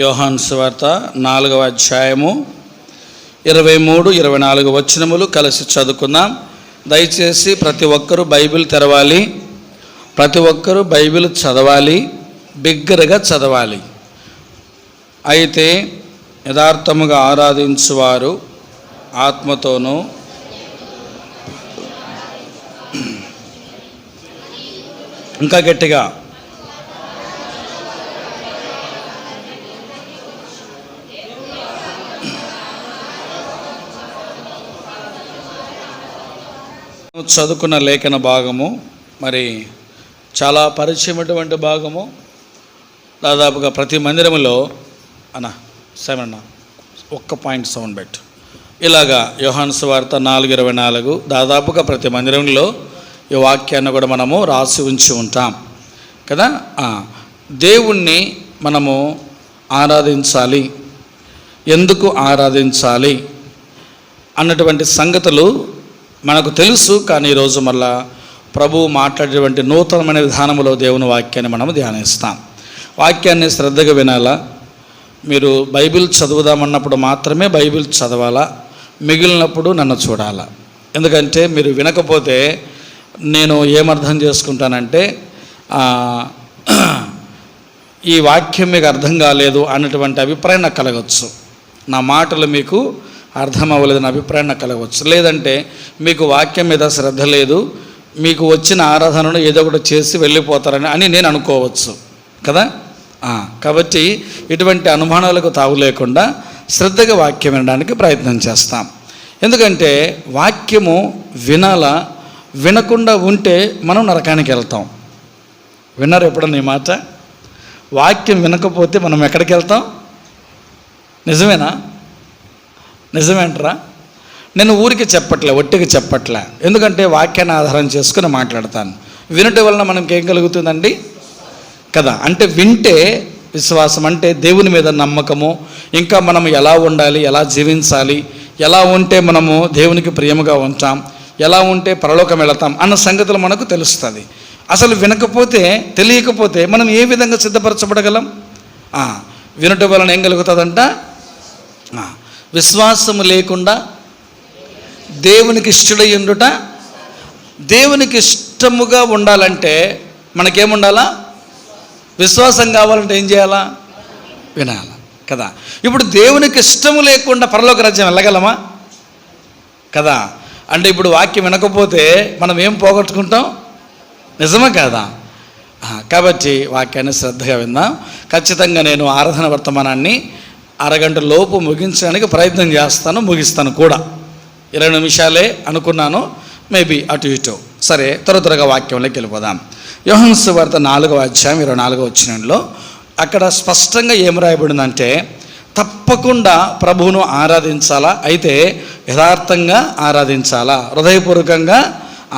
యోహాను సువార్త 4వ అధ్యాయము 23-24 వచనములు కలిసి చదువుకుందాం. దయచేసి ప్రతి ఒక్కరూ బైబిల్ తెరవాలి, ప్రతి ఒక్కరూ బైబిల్ చదవాలి, బిగ్గరగా చదవాలి. అయితే యథార్థముగా ఆరాధించువారు ఆత్మతోనూ ఇంకా గట్టిగా చదువుకున్న లేఖన భాగము మరి చాలా పరిచయమైనటువంటి భాగము. దాదాపుగా ప్రతి మందిరములో సెవెన్ ఒక్క పాయింట్ సౌండ్ బెట్ ఇలాగా యోహాను సువార్త 4:24 దాదాపుగా ప్రతి మందిరంలో ఈ వాక్యాన్ని కూడా మనము రాసి ఉంచి ఉంటాం కదా. దేవుణ్ణి మనము ఆరాధించాలి, ఎందుకు ఆరాధించాలి అన్నటువంటి సంగతులు మనకు తెలుసు. కానీ ఈరోజు మళ్ళా ప్రభువు మాట్లాడేటువంటి నూతనమైన విధానంలో దేవుని వాక్యాన్ని మనం ధ్యానిస్తాం. వాక్యాన్ని శ్రద్ధగా వినాలా. మీరు బైబిల్ చదువుదామన్నప్పుడు మాత్రమే బైబిల్ చదవాలా, మిగిలినప్పుడు నన్ను చూడాలా. ఎందుకంటే మీరు వినకపోతే నేను ఏమర్థం చేసుకుంటానంటే ఈ వాక్యం మీకు అర్థం కాలేదు అన్నటువంటి అభిప్రాయం నాకు కలగవచ్చు, నా మాటలు మీకు అర్థం అవ్వలేదని అభిప్రాయం నాకు కలగవచ్చు. లేదంటే మీకు వాక్యం మీద శ్రద్ధ లేదు, మీకు వచ్చిన ఆరాధనను ఏదో ఒకటి చేసి వెళ్ళిపోతారని నేను అనుకోవచ్చు కదా. కాబట్టి ఇటువంటి అనుమానాలకు తావు లేకుండా శ్రద్ధగా వాక్యం వినడానికి ప్రయత్నం చేస్తాం. ఎందుకంటే వాక్యము వినాలా, వినకుండా ఉంటే మనం నరకానికి వెళ్తాం. విన్నారు ఎప్పుడన్నా ఈ మాట? వాక్యం వినకపోతే మనం ఎక్కడికి వెళ్తాం? నిజమేనా? నిజమేంటరా? నేను ఊరికి చెప్పట్లే, ఒట్టికి చెప్పట్లే. ఎందుకంటే వాక్యాన్ని ఆధారం చేసుకుని మాట్లాడతాను. వినటం వలన మనకి ఏం కలుగుతుందండి కదా. అంటే వింటే విశ్వాసం, అంటే దేవుని మీద నమ్మకము, ఇంకా మనం ఎలా ఉండాలి, ఎలా జీవించాలి, ఎలా ఉంటే మనము దేవునికి ప్రియముగా ఉంటాం, ఎలా ఉంటే పరలోకం వెళతాం అన్న సంగతులు మనకు తెలుస్తుంది. అసలు వినకపోతే, తెలియకపోతే మనం ఏ విధంగా సిద్ధపరచబడగలం? వినటం వలన ఏం కలుగుతుందంట? విశ్వాసము లేకుండా దేవునికి ఇష్టడై ఉండుట. దేవునికి ఇష్టముగా ఉండాలంటే మనకేముండాలా? విశ్వాసం కావాలంటే ఏం చేయాలా? వినాలా కదా. ఇప్పుడు దేవునికి ఇష్టము లేకుండా పరలోక రాజ్యం వెళ్ళగలమా కదా. అంటే ఇప్పుడు వాక్యం వినకపోతే మనం ఏం పోగొట్టుకుంటాం? నిజమా కాదా? కాబట్టి వాక్యాన్ని శ్రద్ధగా విందాం. ఖచ్చితంగా నేను ఆరాధన వర్తమానాన్ని అరగంట లోపు ముగించడానికి ప్రయత్నం చేస్తాను, ముగిస్తాను కూడా. 20 నిమిషాలే అనుకున్నాను, మేబీ అటు ఇటు. సరే, త్వరగా వాక్యంలోకి వెళ్ళిపోదాం. యోహాను సువార్త 4వ అధ్యాయం 24వ వచనంలో అక్కడ స్పష్టంగా ఏం రాయబడిందంటే, తప్పకుండా ప్రభువును ఆరాధించాలా, అయితే యథార్థంగా ఆరాధించాలా, హృదయపూర్వకంగా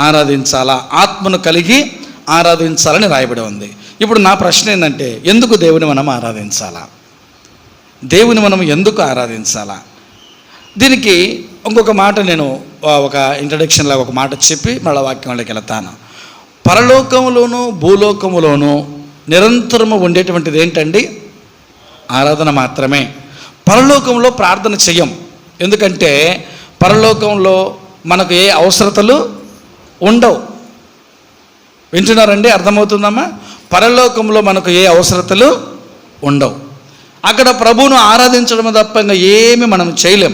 ఆరాధించాలా, ఆత్మను కలిగి ఆరాధించాలని రాయబడి ఉంది. ఇప్పుడు నా ప్రశ్న ఏంటంటే, ఎందుకు దేవుని మనం ఆరాధించాలా? దేవుని మనం ఎందుకు ఆరాధించాలా? దీనికి ఇంకొక మాట నేను ఒక ఇంట్రడక్షన్లో ఒక మాట చెప్పి మళ్ళీ వాక్యంలోకి వెళతాను. పరలోకములోను భూలోకములోను నిరంతరము ఉండేటువంటిది ఏంటండి? ఆరాధన మాత్రమే. పరలోకంలో ప్రార్థన చెయ్యం. ఎందుకంటే పరలోకంలో మనకు ఏ అవసరతలు ఉండవు. వింటున్నారండి? అర్థమవుతుందమ్మా? పరలోకంలో మనకు ఏ అవసరతలు ఉండవు. అక్కడ ప్రభువును ఆరాధించడం తప్ప ఇంకా ఏమి మనం చేయలేం.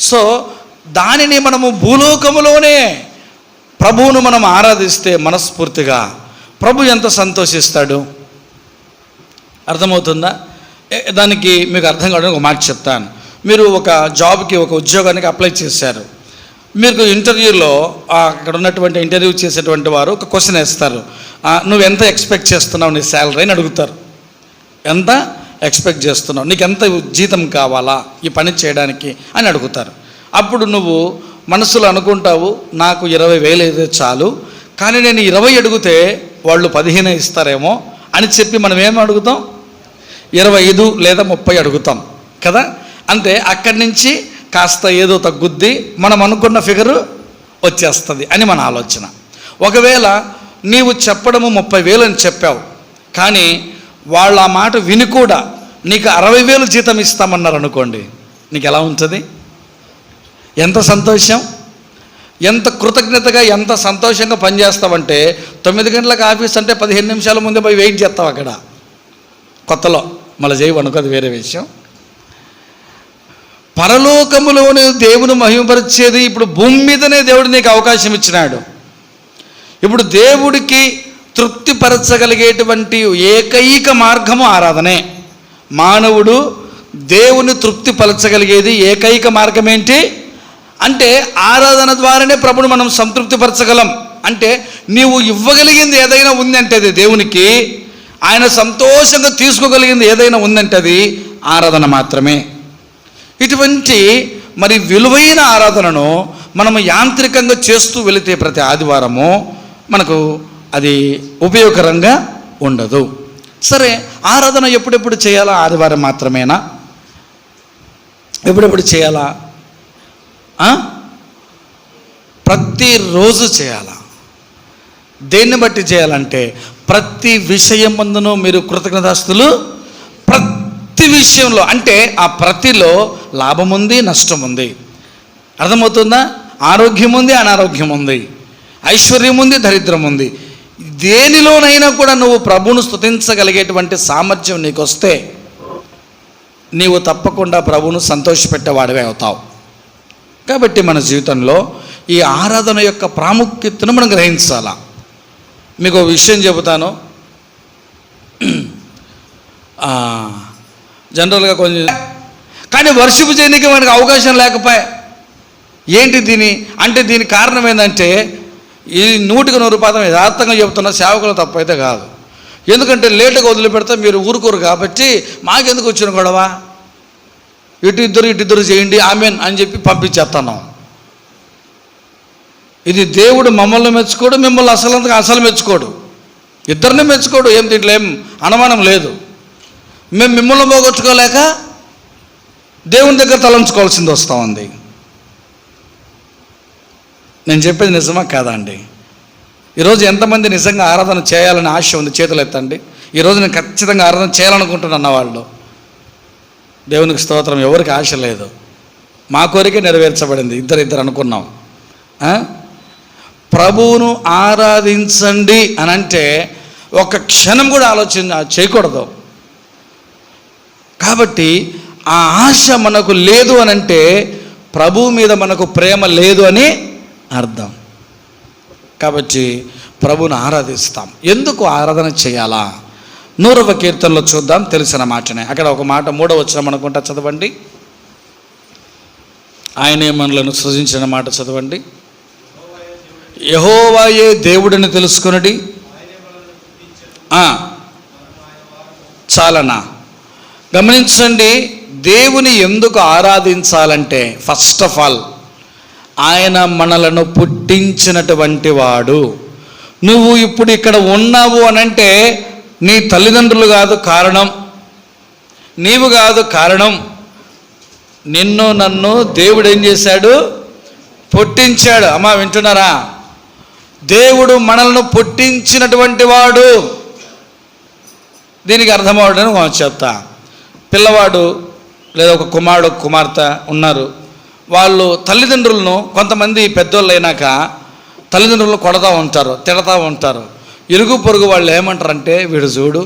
సో దానిని మనము భూలోకములోనే ప్రభువును మనం ఆరాధిస్తే మనస్ఫూర్తిగా ప్రభు ఎంత సంతోషిస్తాడు. అర్థమవుతుందా? దానికి మీకు అర్థం కావడానికి ఒక మాట చెప్తాను. మీరు ఒక జాబ్కి, ఒక ఉద్యోగానికి అప్లై చేశారు. మీకు ఇంటర్వ్యూలో అక్కడ ఉన్నటువంటి ఇంటర్వ్యూ చేసేటువంటి వారు ఒక క్వశ్చన్ వేస్తారు. నువ్వు ఎంత ఎక్స్పెక్ట్ చేస్తున్నావు నీ శాలరీ అని అడుగుతారు. ఎంత ఎక్స్పెక్ట్ చేస్తున్నావు, నీకు ఎంత జీతం కావాలా ఈ పని చేయడానికి అని అడుగుతారు. అప్పుడు నువ్వు మనసులో అనుకుంటావు, నాకు 20,000 అయితే చాలు, కానీ నేను 20 అడిగితే వాళ్ళు 15 ఇస్తారేమో అని చెప్పి మనం ఏం అడుగుతాం? 25 లేదా 30 అడుగుతాం కదా. అంతే, అక్కడి నుంచి కాస్త ఏదో తగ్గుద్ది, మనం అనుకున్న ఫిగరు వచ్చేస్తుంది అని మన ఆలోచన. ఒకవేళ నీవు చెప్పడము 30,000 అని చెప్పావు, కానీ వాళ్ళ మాట విని కూడా నీకు 60,000 జీతం ఇస్తామన్నారు అనుకోండి, నీకు ఎలా ఉంటుంది? ఎంత సంతోషం, ఎంత కృతజ్ఞతగా, ఎంత సంతోషంగా పనిచేస్తావంటే 9 గంటలకు ఆఫీస్ అంటే 15 నిమిషాల ముందే పోయి వెయిట్ చేస్తావు అక్కడ. కొత్తలో మళ్ళీ చేయవు అనుకో, అది వేరే విషయం. పరలోకములోని దేవుని మహిమపరిచేది ఇప్పుడు భూమి మీదనే దేవుడు నీకు అవకాశం ఇచ్చినాడు. ఇప్పుడు దేవుడికి తృప్తిపరచగలిగేటువంటి ఏకైక మార్గము ఆరాధనే. మానవుడు దేవుని తృప్తిపరచగలిగేది ఏకైక మార్గం ఏంటి అంటే ఆరాధన ద్వారానే ప్రభుని మనం సంతృప్తిపరచగలం. అంటే నీవు ఇవ్వగలిగింది ఏదైనా ఉందంటే అది దేవునికి, ఆయన సంతోషంగా తీసుకోగలిగింది ఏదైనా ఉందంటే అది ఆరాధన మాత్రమే. ఇటువంటి మరి విలువైన ఆరాధనను మనము యాంత్రికంగా చేస్తూ వెళితే ప్రతి ఆదివారము మనకు అది ఉపయోగకరంగా ఉండదు. సరే, ఆరాధన ఎప్పుడెప్పుడు చేయాలా? ఆదివారం మాత్రమేనా? ఎప్పుడెప్పుడు చేయాలా? ప్రతిరోజు చేయాలా? దేన్ని బట్టి చేయాలంటే ప్రతి విషయం ముందును మీరు కృతజ్ఞతాస్తులు, ప్రతి విషయంలో. అంటే ఆ ప్రతిలో లాభం ఉంది, నష్టం ఉంది. అర్థమవుతుందా? ఆరోగ్యం ఉంది, అనారోగ్యం ఉంది, ఐశ్వర్యం ఉంది, దరిద్రం ఉంది. దేనిలోనైనా కూడా నువ్వు ప్రభువును స్తుతించగలిగేటువంటి సామర్థ్యం నీకు వస్తే నీవు తప్పకుండా ప్రభువును సంతోషపెట్టేవాడివే అవుతావు. కాబట్టి మన జీవితంలో ఈ ఆరాధన యొక్క ప్రాముఖ్యతను మనం గ్రహించాలా. మీకు ఒక విషయం చెబుతాను. జనరల్గా కొంచెం, కానీ వర్షిప్ చేయడానికి మనకు అవకాశం లేకపోయా. ఏంటి దీని అంటే దీనికి కారణం ఏంటంటే ఈ 100% యథార్థంగా చెబుతున్న సేవకులు తప్పైతే కాదు. ఎందుకంటే లేటుగా వదిలిపెడితే మీరు ఊరుకోరు కాబట్టి మాకెందుకు వచ్చిన గొడవ, ఇటు ఇద్దరు చేయండి ఆమెన్ అని చెప్పి పంపించేస్తున్నాం. ఇది దేవుడు మమ్మల్ని మెచ్చుకోడు, మిమ్మల్ని అసలు మెచ్చుకోడు, ఇద్దరిని మెచ్చుకోడు. ఏం దీంట్లో ఏం అనుమానం లేదు. మేము మిమ్మల్ని పోగొట్టుకోలేక దేవుని దగ్గర తలంచుకోవాల్సింది వస్తూ ఉంది. నేను చెప్పేది నిజమా కాదా అండి? ఈరోజు ఎంతమంది నిజంగా ఆరాధన చేయాలని ఆశ ఉంది? చేతులు ఎత్తండి. ఈరోజు నేను ఖచ్చితంగా ఆరాధన చేయాలనుకుంటున్నా వాళ్ళు. దేవునికి స్తోత్రం. ఎవరికి ఆశ లేదు, మా కోరికే నెరవేర్చబడింది. ఇద్దరు అనుకున్నాం. ప్రభువును ఆరాధించండి అని అంటే ఒక క్షణం కూడా ఆలోచన చేయకూడదు. కాబట్టి ఆ ఆశ మనకు లేదు అని అంటే ప్రభువు మీద మనకు ప్రేమ లేదు అని అర్థం. కాబట్టి ప్రభువును ఆరాధిస్తాం. ఎందుకు ఆరాధన చేయాలా? 100వ కీర్తనలో చూద్దాం, తెలిసిన మాటనే. అక్కడ ఒక మాట 3వ వచనం అనుకుంటా, చదవండి. ఆయనే మనలను సృజించిన మాట చదవండి. యెహోవాయే దేవుడిని తెలుసుకొనుడి. చాలనా? గమనించండి, దేవుని ఎందుకు ఆరాధించాలంటే ఫస్ట్ ఆఫ్ ఆల్ ఆయన మనలను పుట్టించినటువంటి వాడు. నువ్వు ఇప్పుడు ఇక్కడ ఉన్నావు అనంటే నీ తల్లిదండ్రులు కాదు కారణం, నీవు కాదు కారణం. నిన్ను నన్ను దేవుడు ఏం చేశాడు? పుట్టించాడు. అమ్మా వింటున్నారా? దేవుడు మనల్ని పుట్టించినటువంటి వాడు. దీనికి అర్థమవడని మనం చెప్తా. పిల్లవాడు లేదా ఒక కుమారుడు కుమార్తె ఉన్నారు. వాళ్ళు తల్లిదండ్రులను, కొంతమంది పెద్దోళ్ళు అయినాక తల్లిదండ్రులను కొడతా ఉంటారు, తిడతా ఉంటారు. ఇరుగు పొరుగు వాళ్ళు ఏమంటారంటే, వీడు చూడు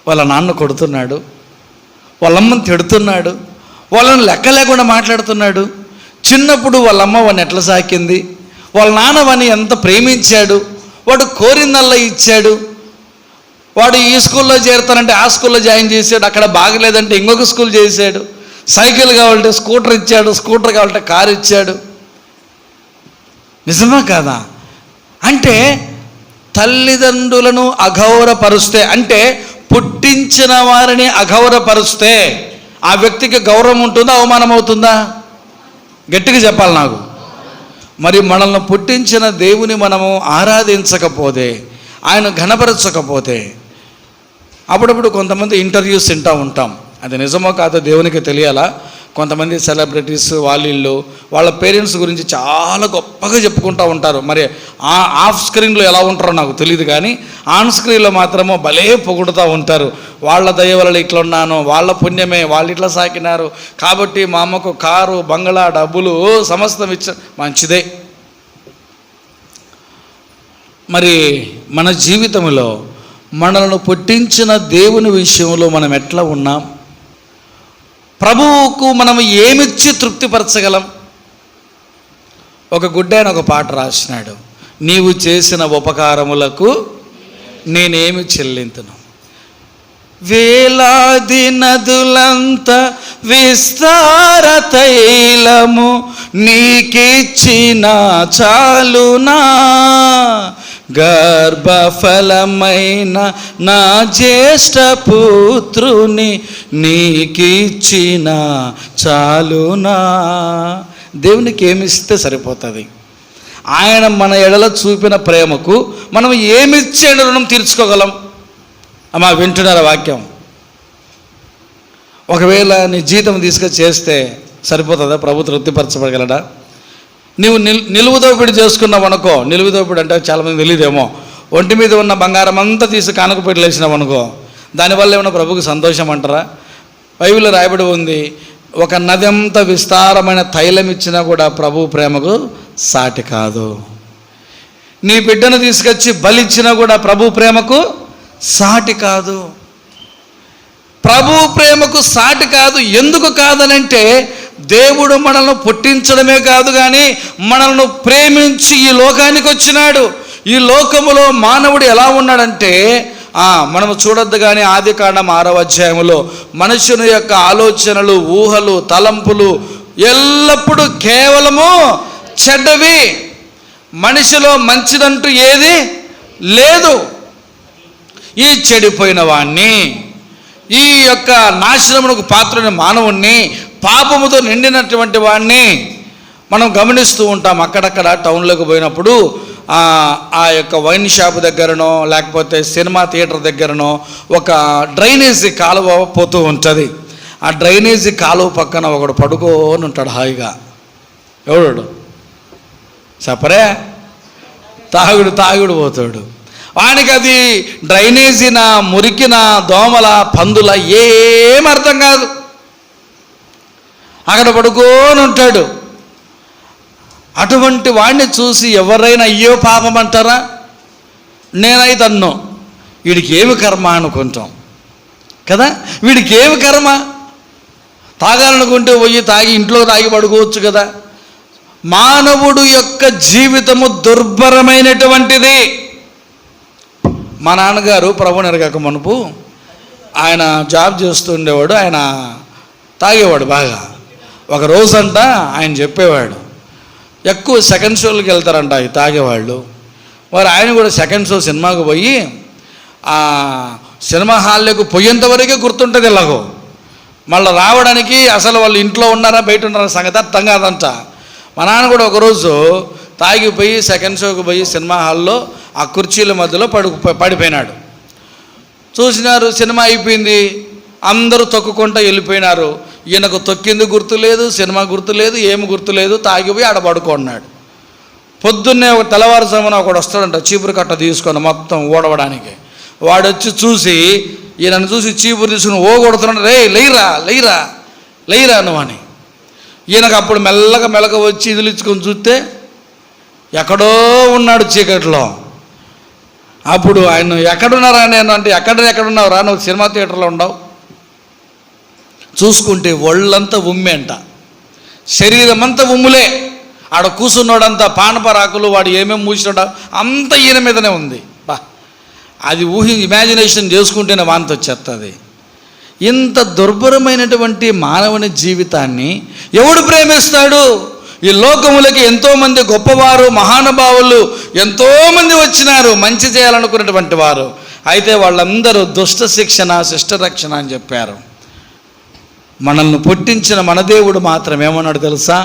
వాళ్ళ నాన్న కొడుతున్నాడు, వాళ్ళమ్మని తిడుతున్నాడు, వాళ్ళని లెక్క లేకుండా మాట్లాడుతున్నాడు. చిన్నప్పుడు వాళ్ళమ్మ వాడిని ఎట్లా సాకింది, వాళ్ళ నాన్న వాడిని ఎంత ప్రేమించాడు, వాడు కోరిందల్లా ఇచ్చాడు, వాడు ఈ స్కూల్లో చేరుతానంటే ఆ స్కూల్లో జాయిన్ చేశాడు, అక్కడ బాగలేదంటే ఇంకొక స్కూల్ చేశాడు, సైకిల్ కావాలంటే స్కూటర్ ఇచ్చాడు, స్కూటర్ కావాలంటే కారు ఇచ్చాడు. నిజమా కాదా? అంటే తల్లిదండ్రులను అగౌరవపరుస్తే, అంటే పుట్టించిన వారిని అగౌరవపరుస్తే ఆ వ్యక్తికి గౌరవం ఉంటుందా, అవమానం అవుతుందా? గట్టిగా చెప్పాలి నాకు. మరి మనల్ని పుట్టించిన దేవుని మనము ఆరాధించకపోతే, ఆయన ఘనపరచకపోతే, అప్పుడప్పుడు కొంతమంది ఇంటర్వ్యూస్ వింటూ ఉంటాం. అది నిజమో కాదో దేవునికి తెలియాలా. కొంతమంది సెలబ్రిటీస్ వీళ్ళు వాళ్ళ పేరెంట్స్ గురించి చాలా గొప్పగా చెప్పుకుంటూ ఉంటారు. మరి ఆఫ్ స్క్రీన్లో ఎలా ఉంటారో నాకు తెలియదు, కానీ ఆన్ స్క్రీన్లో మాత్రమో భలే పొగుడుతూ ఉంటారు. వాళ్ళ దయ వల్ల ఇట్లా ఉన్నాను, వాళ్ళ పుణ్యమే, వాళ్ళు ఇట్లా సాకినారు కాబట్టి మా అమ్మకు కారు, బంగళా, డబ్బులు సమస్తం మంచిదే. మరి మన జీవితంలో మనల్ని పుట్టించిన దేవుని విషయంలో మనం ఎట్లా ఉన్నాం? ప్రభువుకు మనం ఏమిచ్చి తృప్తిపరచగలం? ఒక గుడ్డాయన ఒక పాట రాసినాడు, నీవు చేసిన ఉపకారములకు నేనేమి చెల్లింతును, వేలాది నదులంత విస్తార తైలము నీకిచ్చిన చాలునా, గర్భఫలమైన నా జ్యేష్ఠ పుత్రుని నీకిచ్చిన చాలునా. దేవునికి ఏమిస్తే సరిపోతుంది? ఆయన మన ఎడల చూపిన ప్రేమకు మనం ఏమిచ్చే రుణం తీర్చుకోగలం? అమ్మా వింటున్నారా వాక్యం? ఒకవేళ నీ జీతం తీసుకొని చేస్తే సరిపోతుందా? ప్రభు తృప్తిపరచబడగలడా? నీవు నిలువు దోపిడి చేసుకున్నావు అనుకో, నిలువు దోపిడి అంటే చాలామంది తెలియదేమో, ఒంటి మీద ఉన్న బంగారం అంతా తీసి కానుకపెట్టి వేసినావు అనుకో, దానివల్ల ఏమన్నా ప్రభుకి సంతోషం అంటారా? బైబిల్లో రాయబడి ఉంది, ఒక నది అంత విస్తారమైన తైలం ఇచ్చినా కూడా ప్రభు ప్రేమకు సాటి కాదు. నీ బిడ్డను తీసుకొచ్చి బలిచ్చినా కూడా ప్రభు ప్రేమకు సాటి కాదు. ప్రభు ప్రేమకు సాటి కాదు. ఎందుకు కాదనంటే, దేవుడు మనల్ని పుట్టించడమే కాదు కానీ మనల్ని ప్రేమించి ఈ లోకానికి వచ్చినాడు. ఈ లోకములో మానవుడు ఎలా ఉన్నాడంటే, మనము చూడొద్దు కానీ ఆదికాండం 6వ అధ్యాయంలో మనుషుని యొక్క ఆలోచనలు, ఊహలు, తలంపులు ఎల్లప్పుడూ కేవలము చెడ్డవి. మనిషిలో మంచిదంటూ ఏది లేదు. ఈ చెడిపోయిన వాణ్ణి, ఈ యొక్క నాశనమునకు పాత్రుని మానవుణ్ణి, పాపముతో నిండినటువంటి వాడిని మనం గమనిస్తూ ఉంటాం. అక్కడక్కడ టౌన్లోకి పోయినప్పుడు ఆ యొక్క వైన్ షాప్ దగ్గరనో లేకపోతే సినిమా థియేటర్ దగ్గరనో ఒక డ్రైనేజీ కాలువ పోతూ ఉంటుంది. ఆ డ్రైనేజీ కాలువ పక్కన ఒకడు పడుకోని ఉంటాడు హాయిగా. ఎవడు చెప్పరే? తాగుడు పోతాడు. వానికి అది డ్రైనేజీన, మురికిన, దోమల, పందుల ఏం అర్థం కాదు. అక్కడ పడుకోని ఉంటాడు. అటువంటి వాడిని చూసి ఎవరైనా అయ్యో పాపం అంటారా? నేనైతే అన్నో వీడికి ఏమి కర్మ అనుకుంటాం కదా. వీడికి ఏమి కర్మ? తాగాలనుకుంటే పోయి తాగి ఇంట్లో తాగి పడుకోవచ్చు కదా. మానవుడు యొక్క జీవితము దుర్భరమైనటువంటిది. మా నాన్నగారు ప్రభుని ఎరగక మునుపు ఆయన జాబ్ చేస్తుండేవాడు. ఆయన తాగేవాడు బాగా. ఒక రోజంట ఆయన చెప్పేవాడు, ఎక్కువ సెకండ్ షోలకు వెళ్తారంట ఈ తాగేవాళ్ళు. మరి ఆయన కూడా సెకండ్ షో సినిమాకు పోయి ఆ సినిమా హాల్లోకి పోయేంతవరకే గుర్తుంటుంది ఇలాగో. మళ్ళీ రావడానికి అసలు వాళ్ళు ఇంట్లో ఉన్నారా బయట ఉన్నారా సంగతి అర్థం కాదంట. మా నాన్న కూడా ఒకరోజు తాగిపోయి సెకండ్ షోకి పోయి సినిమా హాల్లో ఆ కుర్చీల మధ్యలో పడిపోయినాడు. చూసినారు, సినిమా అయిపోయింది, అందరూ తొక్కుకుంటూ వెళ్ళిపోయినారు. ఈయనకు తొక్కింది గుర్తు లేదు, సినిమా గుర్తు లేదు, ఏమి గుర్తు లేదు. తాగిపోయి ఆడ పడుకున్నాడు. పొద్దున్నే ఒక తెల్లవారుజామున ఒకడు వస్తాడంట చీపురు కట్ట తీసుకొని మొత్తం ఓడవడానికి. వాడు వచ్చి చూసి ఈయనను చూసి చీపురు తీసుకుని కొడుతున్నాడు. రే లేయిరా లేయిరా లేయిరా నువ్వు అని. ఈయనకు అప్పుడు మెల్లగా వచ్చి ఇదిలించుకొని చూస్తే ఎక్కడో ఉన్నాడు చీకట్లో. అప్పుడు ఆయన ఎక్కడున్నారా నేను అంటే, ఎక్కడున్నావు రా, నువ్వు సినిమా థియేటర్లో ఉండవు. చూసుకుంటే ఒళ్ళంతా ఉమ్మే అంట, శరీరం అంతా ఉమ్ములే. ఆడ కూర్చున్నాడంతా పానపరాకులు, వాడు ఏమేమి మూసినాడు అంతా ఈయన మీదనే ఉంది. అది ఇమాజినేషన్ చేసుకుంటేనే వాంతి వచ్చేస్తుంది. ఇంత దుర్భరమైనటువంటి మానవుని జీవితాన్ని ఎవడు ప్రేమిస్తాడు? ఈ లోకములకి ఎంతోమంది గొప్పవారు, మహానుభావులు ఎంతోమంది వచ్చినారు మంచి చేయాలనుకున్నటువంటి వారు. అయితే వాళ్ళందరూ దుష్ట శిక్షణ, శిష్ట రక్షణ అని చెప్పారు. మనల్ని పుట్టించిన మన దేవుడు మాత్రం ఏమన్నాడు తెలుసా?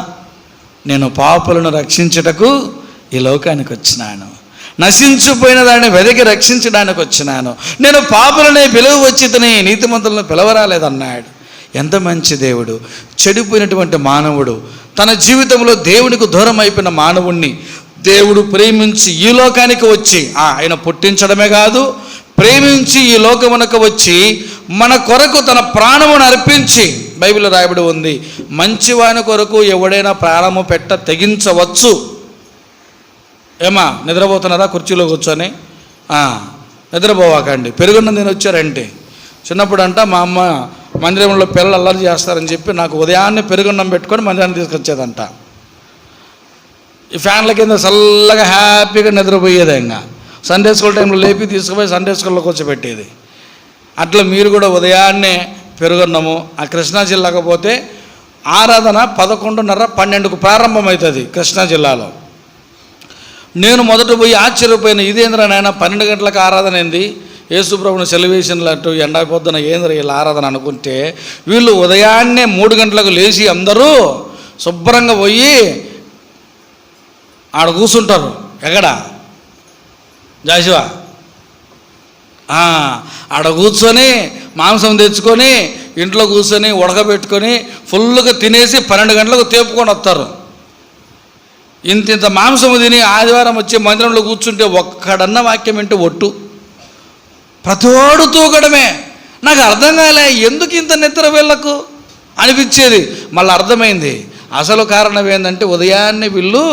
నేను పాపులను రక్షించుటకు ఈ లోకానికి వచ్చినాను, నశించిపోయిన దాన్ని వెదకి రక్షించడానికి వచ్చినాను. నేను పాపులనే పిలువ వచ్చితని, నీతిమంతులను పిలవరాలేదన్నాడు. ఎంత మంచి దేవుడు! చెడిపోయినటువంటి మానవుడు, తన జీవితంలో దేవునికి దూరం అయిపోయిన మానవుణ్ణి దేవుడు ప్రేమించి ఈ లోకానికి వచ్చి ఆయన పుట్టించడమే కాదు, ప్రేమించి ఈ లోకమునకు వచ్చి మన కొరకు తన ప్రాణమును అర్పించి, బైబిల్లో రాయబడి ఉంది, మంచివాని కొరకు ఎవడైనా ప్రాణము పెట్ట తెగించవచ్చు. ఏమా నిద్రపోతున్నారా కుర్చీలో కూర్చొని? నిద్రపోవాకండి. పెరుగున్న నేను వచ్చారంటే చిన్నప్పుడు అంట మా అమ్మ మందిరంలో పిల్లలు అల్లరి చేస్తారని చెప్పి నాకు ఉదయాన్నే పెరుగున్నం పెట్టుకొని మందిరాన్ని తీసుకొచ్చేదంట. ఈ ఫ్యాన్ల కింద చల్లగా హ్యాపీగా నిద్రపోయేది. ఇంకా సండే స్కూల్ టైంలో లేపి తీసుకుపోయి సండే స్కూల్లో కూర్చోబెట్టేది. అట్లా మీరు కూడా ఉదయాన్నే పెరుగున్నము. ఆ కృష్ణా జిల్లాకు పోతే ఆరాధన 11:30, 12కు ప్రారంభమవుతుంది కృష్ణా జిల్లాలో. నేను మొదట పోయి ఆశ్చర్యపోయిన, ఇదేంద్ర నాయన 12 గంటలకు ఆరాధన ఏంది, యేసుప్రభుని సెలవేషన్లు అటు ఎండా పొద్దున ఏంద్ర వీళ్ళ ఆరాధన అనుకుంటే, వీళ్ళు ఉదయాన్నే 3 గంటలకు లేచి అందరూ శుభ్రంగా పోయి ఆడ కూర్చుంటారు. ఎక్కడ జాషువా? ఆడ కూర్చొని మాంసం తెచ్చుకొని ఇంట్లో కూర్చొని ఉడకబెట్టుకొని ఫుల్గా తినేసి 12 గంటలకు తేపుకొని వస్తారు. ఇంత మాంసం తిని ఆదివారం వచ్చి మందిరంలో కూర్చుంటే ఒక్కడన్న వాక్యం వింటే ఒట్టు, ప్రతివాడు తూగడమే. నాకు అర్థం కాలే, ఎందుకు ఇంత నిద్ర వీళ్ళకు అనిపించేది. మళ్ళీ అర్థమైంది, అసలు కారణం ఏంటంటే ఉదయాన్నే వీళ్ళు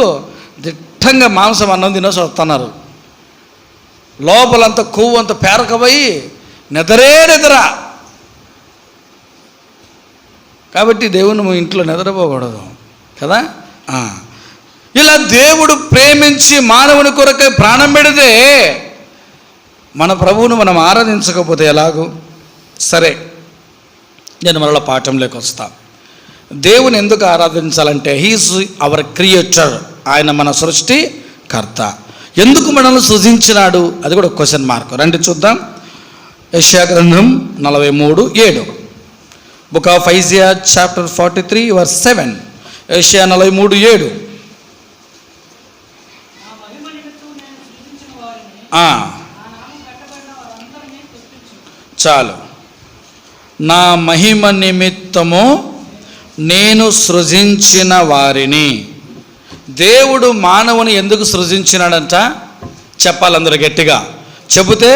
దిట్టంగా మాంసం అన్నం తినేసి వస్తున్నారు. లోపలంతా కొవ్వు అంత పేరకపోయి నిద్రే నిద్ర. కాబట్టి దేవుని ఇంట్లో నిద్రపోకూడదు కదా. ఇలా దేవుడు ప్రేమించి మానవుని కొరకై ప్రాణం పెడితే మన ప్రభువును మనం ఆరాధించకపోతే ఎలాగూ? సరే, నేను మరలా పాఠంలోకి వస్తా. దేవుని ఎందుకు ఆరాధించాలంటే హీఈస్ అవర్ క్రియేటర్, ఆయన మన సృష్టికర్త. ఎందుకు మనల్ని సృజించినాడు? అది కూడా క్వశ్చన్ మార్క్. రండి చూద్దాం. యెషయా గ్రంథం 43:7, బుక్ ఆఫ్ ఐజియా చాప్టర్ 43:7. యెషయా 43:7. చాలు. నా మహిమ నిమిత్తము నేను సృజించిన వారిని. దేవుడు మానవుని ఎందుకు సృజించినాడంట చెప్పాలి అందరూ గట్టిగా. చెబితే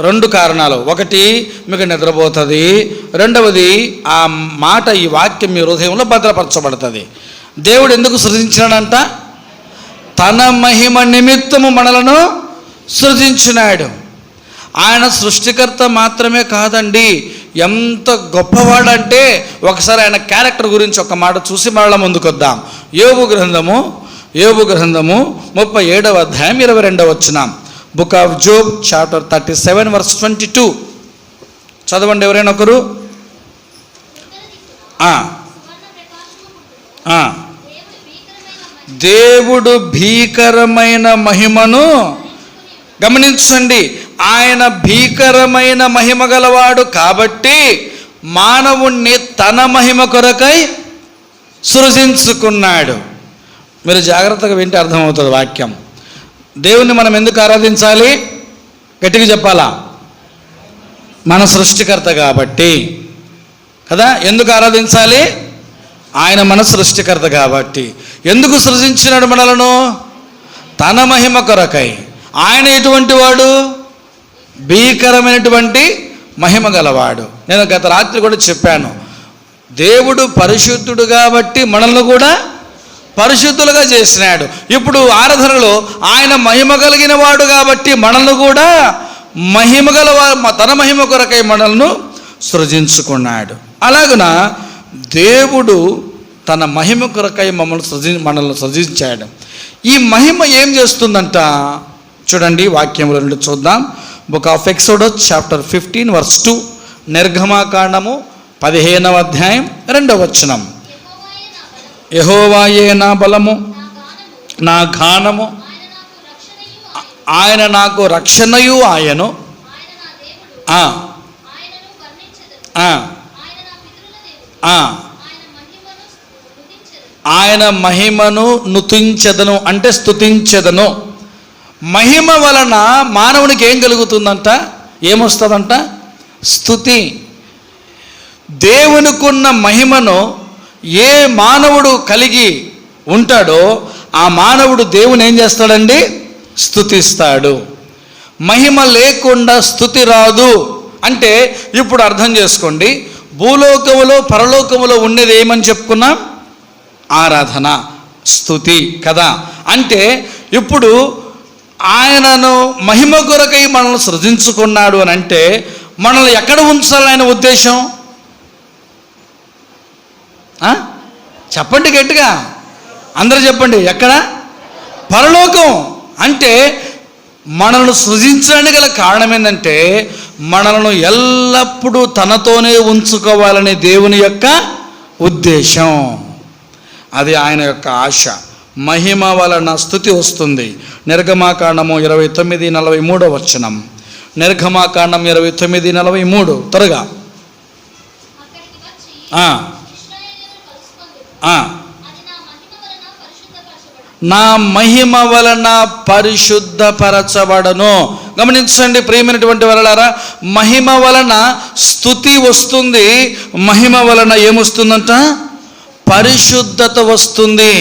2 కారణాలు. ఒకటి, మీకు నిద్రపోతుంది. రెండవది, ఆ మాట, ఈ వాక్యం మీ హృదయంలో భద్రపరచబడుతుంది. దేవుడు ఎందుకు సృజించినాడంట? తన మహిమ నిమిత్తము మనలను సృజించినాడు. ఆయన సృష్టికర్త మాత్రమే కాదండి, ఎంత గొప్పవాడంటే ఒకసారి ఆయన క్యారెక్టర్ గురించి ఒక మాట చూసి మరలా ముందుకొద్దాం. యోబు గ్రంథము 37వ అధ్యాయం 22వ వచనం. Book of Job chapter 37:22. చదవండి ఎవరైనా ఒకరు. దేవుడు భీకరమైన మహిమను గమనించండి. ఆయన భీకరమైన మహిమ గలవాడు కాబట్టి మానవుణ్ణి తన మహిమ కొరకై సృజించుకున్నాడు. మీరు జాగ్రత్తగా వింటే అర్థమవుతుంది వాక్యం. దేవుణ్ణి మనం ఎందుకు ఆరాధించాలి? గట్టిగా చెప్పాలా? మన సృష్టికర్త కాబట్టి కదా. ఎందుకు ఆరాధించాలి? ఆయన మన సృష్టికర్త కాబట్టి. ఎందుకు సృజించినాడు మనలను? తన మహిమ కొరకై. ఆయన ఎటువంటి వాడు? భీకరమైనటువంటి మహిమ గలవాడు. నేను గత రాత్రి కూడా చెప్పాను, దేవుడు పరిశుద్ధుడు కాబట్టి మనల్ని కూడా పరిశుద్ధులుగా చేసినాడు. ఇప్పుడు ఆరాధనలో ఆయన మహిమ కలిగిన వాడు కాబట్టి మనల్ని కూడా మహిమ గలవాడు, తన మహిమ కొరకై మనల్ని సృజించుకున్నాడు. అలాగున దేవుడు తన మహిమ కొరకై మనల్ని సృజించాడు. ఈ మహిమ ఏం చేస్తుందంట చూడండి, వాక్యముల నుండి చూద్దాం. Book of exodus chapter 15:2. నిర్గమాకాండము 15వ అధ్యాయం 2వ వచనం. యెహోవాయే నా బలము, నా గానము, ఆయన నాకు రక్షణయు ఆయను. ఆయన మహిమను నుతించెదను అంటే స్తుతించెదను. మహిమ వలన మానవునికి ఏం కలుగుతుందంట? ఏమొస్తుందంట? స్తుతి. దేవునికున్న మహిమను ఏ మానవుడు కలిగి ఉంటాడో ఆ మానవుడు దేవుని ఏం చేస్తాడండి? స్తుతిస్తాడు. మహిమ లేకుండా స్తుతి రాదు అంటే ఇప్పుడు అర్థం చేసుకోండి. భూలోకములో పరలోకములో ఉండేది ఏమని చెప్పుకున్నాం? ఆరాధన, స్తుతి కదా. అంటే ఇప్పుడు ఆయనను మహిమ కొరకై మనల్ని సృజించుకున్నాడు అని అంటే మనల్ని ఎక్కడ ఉంచాలి ఆయన ఉద్దేశం? చెప్పండి గట్టిగా, అందరూ చెప్పండి. ఎక్కడ? పరలోకం. అంటే మనల్ని సృజించడానికి గల కారణం ఏంటంటే మనల్ని ఎల్లప్పుడూ తనతోనే ఉంచుకోవాలనే దేవుని యొక్క ఉద్దేశం. అది ఆయన యొక్క ఆశ. మహిమ వలన స్తుతి వస్తుంది. నిర్గమాకాండము 29:43 వచనం. నిర్గమాకాండం 29:43 త్వరగా. నా మహిమ వలన పరిశుద్ధపరచబడను. గమనించండి ప్రియమైనటువంటి వారలారా, మహిమ వలన స్తుతి వస్తుంది. మహిమ వలన ఏమొస్తుందంట? పరిశుద్ధత వస్తుంది.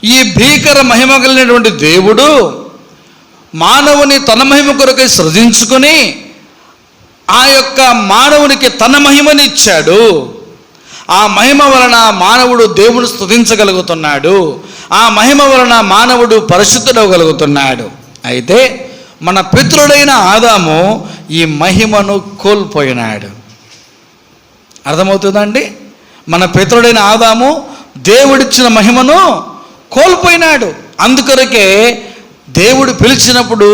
ఈ భీకర మహిమ కలిగినటువంటి దేవుడు మానవుని తన మహిమ కొరకై సృజించుకొని ఆ యొక్క మానవునికి తన మహిమని ఇచ్చాడు. ఆ మహిమ వలన మానవుడు దేవుడు స్తుతించగలుగుతున్నాడు. ఆ మహిమ వలన మానవుడు పరిశుద్ధుడవగలుగుతున్నాడు. అయితే మన పితరుడైన ఆదాము ఈ మహిమను కోల్పోయినాడు. అర్థమవుతుందండి? మన పితరుడైన ఆదాము దేవుడిచ్చిన మహిమను కోల్పోయినాడు. అందుకొరకే దేవుడు పిలిచినప్పుడు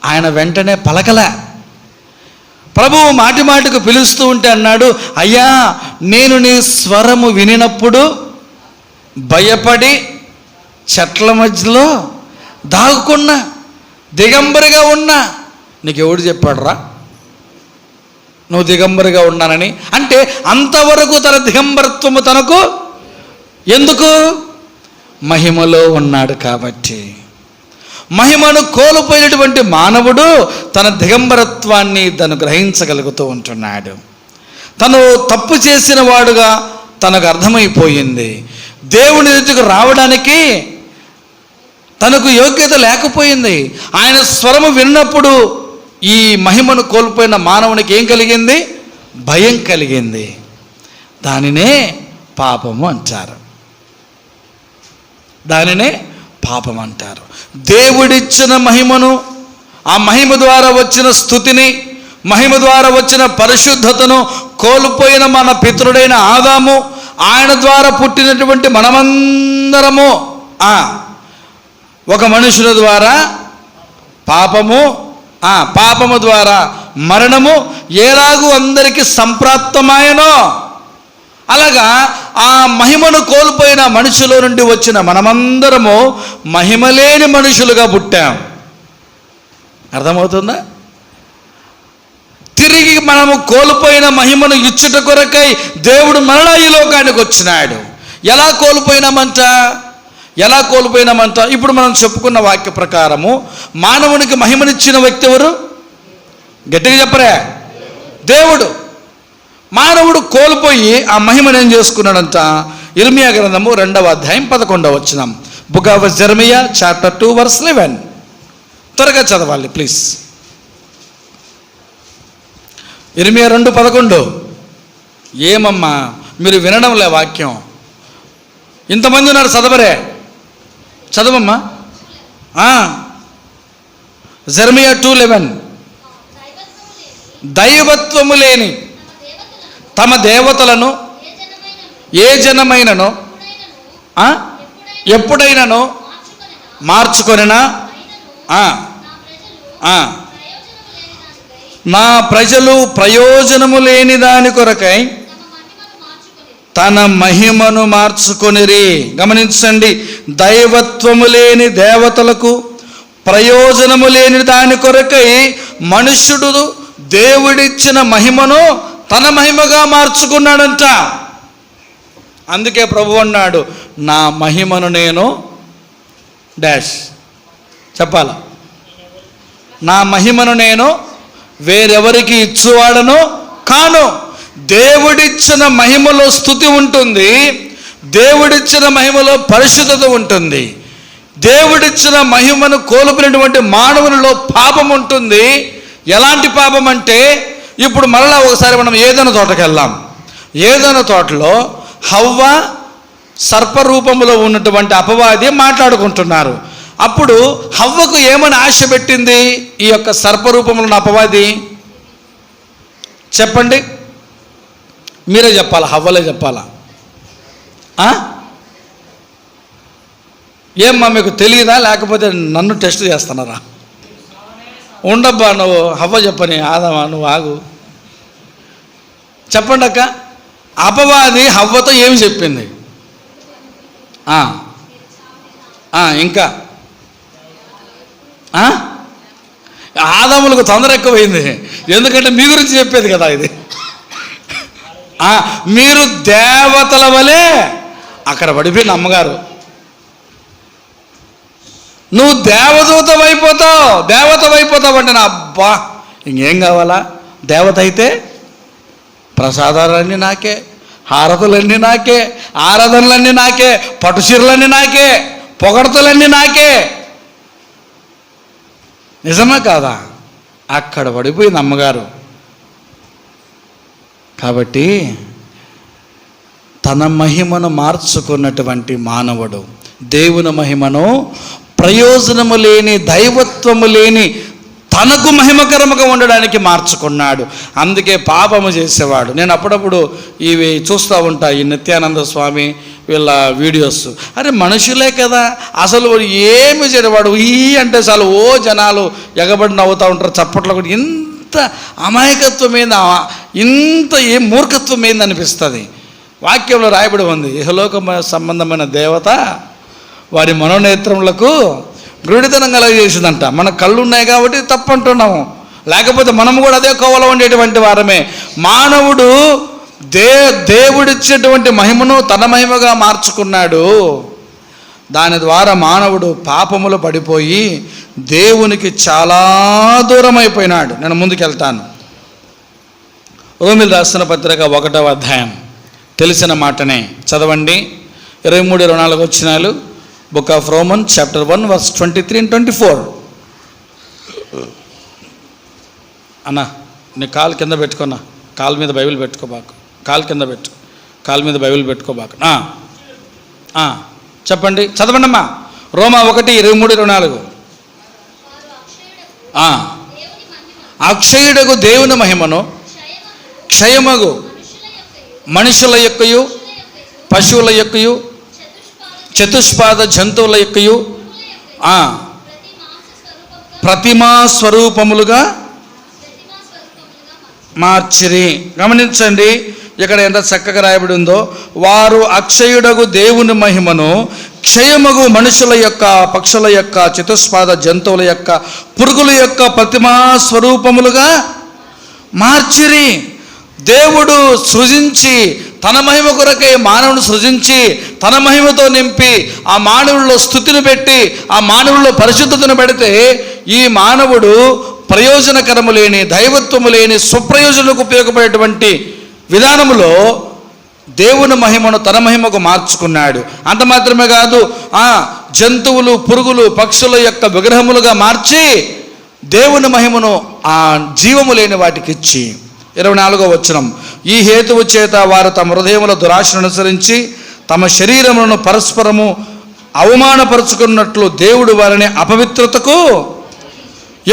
ఆయన వెంటనే పలకలే. ప్రభువు మాటి మాటికి పిలుస్తూ ఉంటే అన్నాడు, అయ్యా నేను నీ స్వరము వినినప్పుడు భయపడి చెట్ల మధ్యలో దాగుకున్నా, దిగంబరిగా ఉన్నా. నీకు ఎవడు చెప్పాడు రా నువ్వు దిగంబరిగా ఉన్నానని? అంటే అంతవరకు తన దిగంబరత్వము తనకు ఎందుకు? మహిమలో ఉన్నాడు కాబట్టి. మహిమను కోల్పోయినటువంటి మానవుడు తన దిగంబరత్వాన్ని తను గ్రహించగలుగుతూ ఉంటున్నాడు. తను తప్పు చేసిన వాడుగా తనకు అర్థమైపోయింది. దేవుని ఎదుటకు రావడానికి తనకు యోగ్యత లేకపోయింది. ఆయన స్వరము విన్నప్పుడు ఈ మహిమను కోల్పోయిన మానవునికి ఏం కలిగింది? భయం కలిగింది. దానినే పాపము అంటారు. దానినే పాపం అంటారు. దేవుడిచ్చిన మహిమను, ఆ మహిమ ద్వారా వచ్చిన స్తుతిని, మహిమ ద్వారా వచ్చిన పరిశుద్ధతను కోల్పోయిన మన పితరుడైన ఆదాము, ఆయన ద్వారా పుట్టినటువంటి మనమందరము ఒక మనుషుల ద్వారా పాపము, పాపము ద్వారా మరణము ఎలాగూ అందరికీ సంప్రాప్తమాయనో అలాగా ఆ మహిమను కోల్పోయిన మనుషుల నుండి వచ్చిన మనమందరము మహిమలేని మనుషులుగా పుట్టాం. అర్థమవుతుందా? తిరిగి మనము కోల్పోయిన మహిమను ఇచ్చుట కొరకై దేవుడు మరలా ఈ లోకానికి వచ్చినాడు. ఎలా కోల్పోయినామంట? ఇప్పుడు మనం చెప్పుకున్న వాక్య ప్రకారము మానవునికి మహిమనిచ్చిన వ్యక్తి ఎవరు? గట్టిగా చెప్పరే, దేవుడు. మానవుడు కోల్పోయి ఆ మహిమను ఏం చేసుకున్నాడంట? ఇర్మియా గ్రంథము 2వ అధ్యాయం 11వ వచనం. Book of జెరమియా chapter 2 verse 11. త్వరగా చదవాలి ప్లీజ్. ఇర్మియా 2:11. ఏమమ్మా మీరు వినడంలే వాక్యం? ఇంతమంది ఉన్నారు, చదవరే, చదవమ్మా. జెరమియా 2:11. దైవత్వము లేని తమ దేవతలను ఏ జనమైనను ఎప్పుడైనాను మార్చుకొనినా నా ప్రజలు ప్రయోజనము లేని దాని కొరకై తన మహిమను మార్చుకొనిరి. గమనించండి, దైవత్వము లేని దేవతలకు ప్రయోజనము లేని దాని కొరకై మనుష్యుడు దేవుడిచ్చిన మహిమను తన మహిమగా మార్చుకున్నాడంట. అందుకే ప్రభు అన్నాడు, నా మహిమను నేను డాష్ చెప్పాల, నా మహిమను నేను వేరెవరికి ఇచ్చువాడను కాను. దేవుడిచ్చిన మహిమలో స్తుతి ఉంటుంది, దేవుడిచ్చిన మహిమలో పరిశుద్ధత ఉంటుంది. దేవుడిచ్చిన మహిమను కోల్పోయినటువంటి మానవునిలో పాపం ఉంటుంది. ఎలాంటి పాపం అంటే, ఇప్పుడు మరలా ఒకసారి మనం ఏదైనా తోటకి వెళ్దాం. ఏదైనా తోటలో హవ్వ సర్పరూపంలో ఉన్నటువంటి అపవాది మాట్లాడుకుంటున్నారు. అప్పుడు హవ్వకు ఏమని ఆశ పెట్టింది ఈ యొక్క సర్పరూపంలో ఉన్న అపవాది? చెప్పండి, మీరే చెప్పాలా, హవ్వలే చెప్పాలా? ఏమ్మా మీకు తెలియదా, లేకపోతే నన్ను టెస్ట్ చేస్తున్నారా? ఉండబ్బా, నువ్వు హవ్వ చెప్పని, ఆదమా నువ్వు ఆగు. చెప్పండి అక్క, అపవాది హవ్వతో ఏమి చెప్పింది? ఇంకా ఆదాములకు తొందర ఎక్కువైంది, ఎందుకంటే మీ గురించి చెప్పేది కదా ఇది. మీరు దేవతల వలె, అక్కడ పడిపోయిన అమ్మగారు, నువ్వు దేవతవైపోతావు అంటే, నా అబ్బా ఇంకేం కావాలా? దేవత అయితే ప్రసాదాలన్నీ నాకే, హారతులన్నీ నాకే, ఆరాధనలన్నీ నాకే, పట్టుచీరలన్నీ నాకే, పొగడతలన్నీ నాకే. నిజమా కాదా? అక్కడ పడిపోయింది అమ్మగారు. కాబట్టి తన మహిమను మార్చుకున్నటువంటి మానవుడు దేవుని మహిమను ప్రయోజనము లేని, దైవత్వము లేని, తనకు మహిమకరముగా ఉండడానికి మార్చుకున్నాడు. అందుకే పాపము చేసేవాడు. నేను అప్పుడప్పుడు ఇవి చూస్తూ ఉంటా, ఈ నిత్యానంద స్వామి వీళ్ళ వీడియోస్. అరే మనుషులే కదా, అసలు ఏమి చేయవాడు ఈ అంటే చాలు ఓ జనాలు ఎగబడి నవ్వుతూ ఉంటారు, చప్పట్లో కూడా. ఇంత అమాయకత్వం మీద, ఇంత ఏ మూర్ఖత్వం మీద అనిపిస్తుంది. వాక్యంలో రాయబడి ఉంది, ఇహలోక సంబంధమైన దేవత వారి మనోనేత్రములకు గుడితనం కలగజేసిందంట. మన కళ్ళు ఉన్నాయి కాబట్టి తప్పు అంటున్నాము, లేకపోతే మనం కూడా అదే కోవలో ఉండేటువంటి వారమే. మానవుడు దేవుడిచ్చేటువంటి మహిమను తన మహిమగా మార్చుకున్నాడు. దాని ద్వారా మానవుడు పాపములో పడిపోయి దేవునికి చాలా దూరం అయిపోయినాడు. నేను ముందుకెళ్తాను. రోమీయులకు రాసిన పత్రిక 1వ అధ్యాయం, తెలిసిన మాటనే చదవండి. 23-24 వచనాలు. Book of Roman chapter 1 verse 23 and 24. అన్నా నీ కాలు కింద పెట్టుకున్నా, కాలు మీద బైబిల్ పెట్టుకోబాకు, కాలు కింద పెట్టు, కాలు మీద బైబిల్ పెట్టుకోబాకు. చెప్పండి, చదవండి అమ్మా. రోమా 1:23-24. అక్షయుడకు దేవుని మహిమను క్షయమగు మనుషుల యొక్కయు, పశువుల యొక్కయు, చతుష్పాద జంతువుల యొక్కయు ప్రతిమా స్వరూపములుగా మార్చిరి. గమనించండి, ఇక్కడ ఎంత చక్కగా రాయబడి ఉందో. వారు అక్షయుడగు దేవుని మహిమను క్షయమగు మనుషుల యొక్క, పక్షుల యొక్క, చతుష్పాద జంతువుల యొక్క, పురుగుల యొక్క ప్రతిమా స్వరూపములుగా మార్చిరి. దేవుడు సృజించి తన మహిమ కొరకై మానవుని సృజించి తన మహిమతో నింపి ఆ మానవుల్లో స్తుతిని పెట్టి ఆ మానవుల్లో పరిశుద్ధతను పెడితే ఈ మానవుడు ప్రయోజనకరము లేని, దైవత్వము లేని, స్వప్రయోజనకు ఉపయోగపడేటువంటి విధానములో దేవుని మహిమను తన మహిమకు మార్చుకున్నాడు. అంత మాత్రమే కాదు, జంతువులు, పురుగులు, పక్షుల యొక్క విగ్రహములుగా మార్చి దేవుని మహిమను ఆ జీవము లేని వాటికి ఇచ్చి. 24వ వచనం. ఈ హేతువు చేత వారు తమ హృదయముల దురాశను అనుసరించి తమ శరీరములను పరస్పరము అవమానపరుచుకున్నట్లు దేవుడు వారిని అపవిత్రతకు,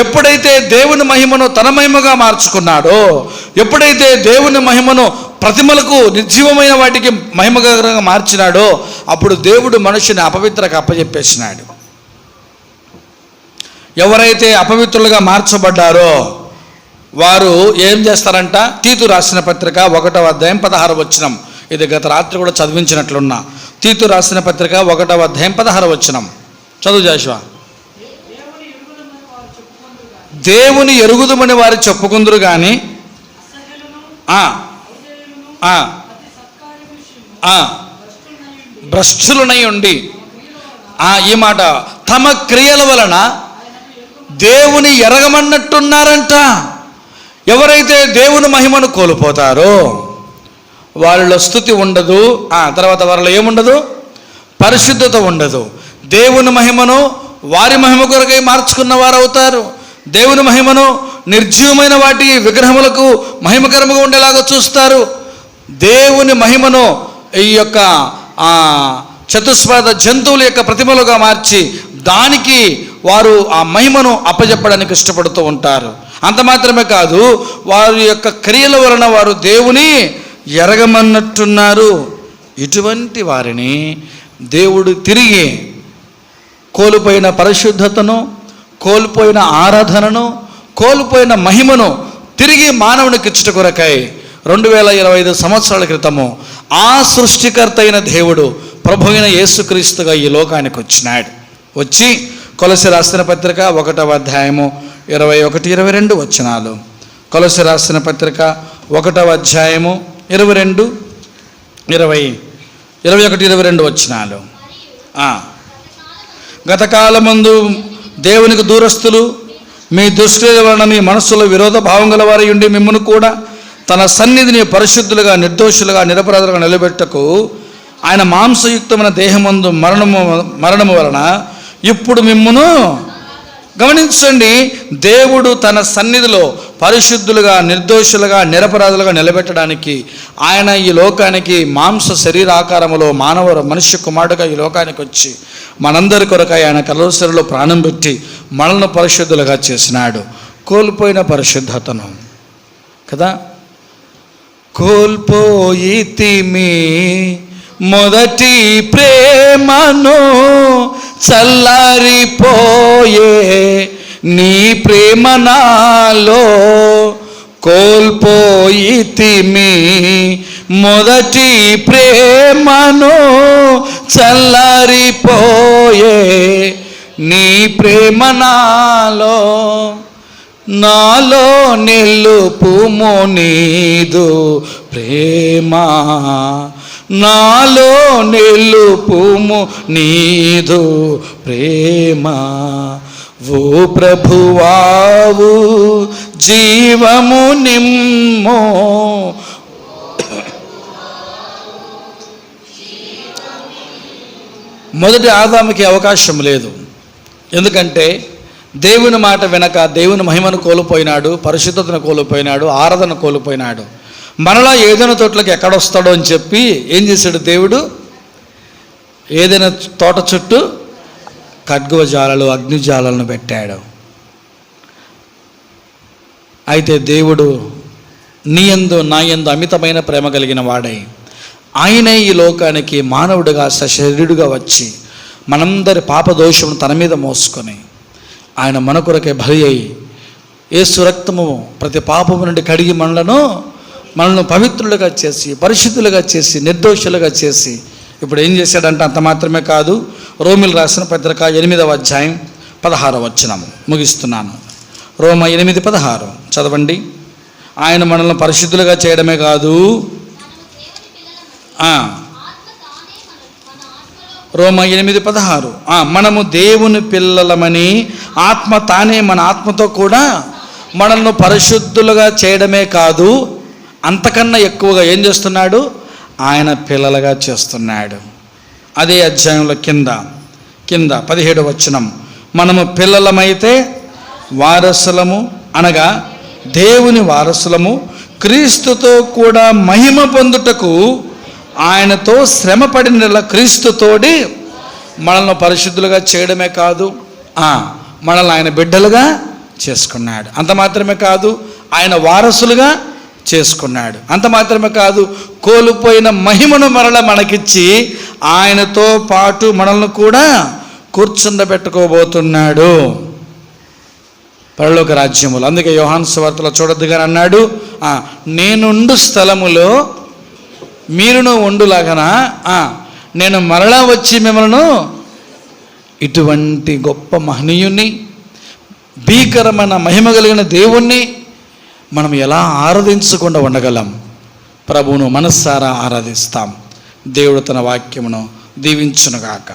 ఎప్పుడైతే దేవుని మహిమను తన మహిమగా మార్చుకున్నాడో, ఎప్పుడైతే దేవుని మహిమను ప్రతిమలకు, నిర్జీవమైన వాటికి మహిమగా మార్చినాడో, అప్పుడు దేవుడు మనుషుని అపవిత్రకు అప్పచెప్పేసినాడు. ఎవరైతే అపవిత్రులుగా మార్చబడ్డారో వారు ఏం చేస్తారంట? తీతు రాసిన పత్రిక 1వ అధ్యాయం 16వ వచనం. ఇది గత రాత్రి కూడా చదివించినట్లున్నా. తీతు రాసిన పత్రిక 1వ అధ్యాయం 16వ వచనం చదువు జాషువా. దేవుని ఎరుగుదుమని వారు చెప్పుకుందరు కానీ భ్రష్టులనై ఉండి, ఈ మాట, తమ క్రియల వలన దేవుని ఎరగమన్నట్టున్నారంట. ఎవరైతే దేవుని మహిమను కోల్పోతారో వారిలో స్తుతి ఉండదు. తర్వాత వారిలో ఏముండదు? పరిశుద్ధత ఉండదు. దేవుని మహిమను వారి మహిమ కొరకై మార్చుకున్న వారు అవుతారు. దేవుని మహిమను నిర్జీవమైన వాటి విగ్రహములకు మహిమకరముగా ఉండేలాగా చూస్తారు. దేవుని మహిమను ఈ యొక్క చతుస్పాద జంతువుల యొక్క ప్రతిమలుగా మార్చి దానికి వారు ఆ మహిమను అప్పజెప్పడానికి ఇష్టపడుతూ ఉంటారు. అంత మాత్రమే కాదు, వారి యొక్క క్రియల వలన వారు దేవుని ఎరగమన్నట్టున్నారు. ఇటువంటి వారిని దేవుడు తిరిగి కోల్పోయిన పరిశుద్ధతను, కోల్పోయిన ఆరాధనను, కోల్పోయిన మహిమను తిరిగి మానవునికి ఇచ్చుట కొరకై 2025 సంవత్సరాల క్రితము ఆ సృష్టికర్త అయిన దేవుడు ప్రభు అయిన యేసుక్రీస్తుగా ఈ లోకానికి వచ్చినాడు. వచ్చి కొలస్సీ రాసిన పత్రిక 1వ అధ్యాయము 21-22 వచనాలు. కొలస్సీ రాసిన పత్రిక 1వ అధ్యాయము 21-22 వచనాలు. గతకాలమందు దేవునికి దూరస్తులు, మీ దుష్క్రియల వలన మీ మనస్సులో విరోధ భావం గల వారి ఉండి మిమ్మల్ని కూడా తన సన్నిధిని పరిశుద్ధులుగా, నిర్దోషులుగా, నిరపరాధులుగా నిలబెట్టకు ఆయన మాంసయుక్తమైన దేహమందు మరణము వలన ఇప్పుడు మిమ్మును గమనించండి. దేవుడు తన సన్నిధిలో పరిశుద్ధులుగా, నిర్దోషులుగా, నిరపరాధులుగా నిలబెట్టడానికి ఆయన ఈ లోకానికి మాంస శరీరాకారములో మనుష్య కుమారుడుగా ఈ లోకానికి వచ్చి మనందరి కొరకై ఆయన కలువరిలో ప్రాణం పెట్టి మనల్ని పరిశుద్ధులుగా చేసినాడు. కోల్పోయిన పరిశుద్ధతను కదా, కోల్పోయితిమి మొదటి ప్రేమను, చల్లారిపోయే నీ ప్రేమ నాలో. కోల్పోయితిమి మొదటి ప్రేమను, చల్లారిపోయే నీ ప్రేమ నాలో. నాలో నిలుపుము నీదు ప్రేమ, నాలో నిలుపుము నీదు ప్రేమ. ఓ ప్రభువావు జీవము నిమ్మో. మొదటి ఆదాముకి అవకాశం లేదు. ఎందుకంటే దేవుని మాట వెనక దేవుని మహిమను కోల్పోయినాడు, పరిశుద్ధతను కోల్పోయినాడు, ఆరాధన కోల్పోయినాడు. మరలా ఏదైనా తోటలోకి ఎక్కడొస్తాడో అని చెప్పి ఏం చేశాడు దేవుడు? ఏదైనా తోట చుట్టూ ఖడ్గజాలలు, అగ్నిజాలను పెట్టాడు. అయితే దేవుడు నీ యందు నా యందు అమితమైన ప్రేమ కలిగిన వాడై ఆయనే ఈ లోకానికి మానవుడిగా సశరీరుడుగా వచ్చి మనందరి పాపదోషమును తన మీద మోసుకొని ఆయన మన కొరకే బలి అయి యేసు రక్తము ప్రతి పాపము నుండి కడిగి మనల్ని పవిత్రులుగా చేసి, పరిశుద్ధులుగా చేసి, నిర్దోషులుగా చేసి ఇప్పుడు ఏం చేశాడంటే అంత మాత్రమే కాదు, రోమిలు రాసిన పత్రిక 8వ అధ్యాయం 16వ వచనం ముగిస్తున్నాను. రోమ 8:16 చదవండి. ఆయన మనల్ని పరిశుద్ధులుగా చేయడమే కాదు, రోమ 8:16 మనము దేవుని పిల్లలమని ఆత్మ తానే మన ఆత్మతో కూడా మనల్ని పరిశుద్ధులుగా చేయడమే కాదు, అంతకన్నా ఎక్కువగా ఏం చేస్తున్నాడు? ఆయన పిల్లలుగా చేస్తున్నాడు. అదే అధ్యాయంలో కింద 17వ వచనం, మనము పిల్లలమైతే వారసులము, అనగా దేవుని వారసులము, క్రీస్తుతో కూడా మహిమ పొందుటకు ఆయనతో శ్రమ పడిన క్రీస్తుతోడి మనల్ని పరిశుద్ధులుగా చేయడమే కాదు, మనల్ని ఆయన బిడ్డలుగా చేసుకున్నాడు. అంత మాత్రమే కాదు, ఆయన వారసులుగా చేసుకున్నాడు. అంత మాత్రమే కాదు, కోల్పోయిన మహిమను మరల మనకిచ్చి ఆయనతో పాటు మనల్ని కూడా కూర్చుండబెట్టుకోబోతున్నాడు పరలోక రాజ్యములు. అందుకే యోహాను సువార్తలో చూడొద్దుగా అన్నాడు, నేనుండు స్థలములో మీరును ఉండులాగనా నేను మరలా వచ్చి మిమ్మల్ని. ఇటువంటి గొప్ప మహనీయుణ్ణి, భీకరమైన మహిమ కలిగిన దేవుణ్ణి మనం ఎలా ఆరాధించకుండా ఉండగలం? ప్రభువును మనస్సారా ఆరాధిస్తాం. దేవుడు తన వాక్యమును దీవించునుగాక.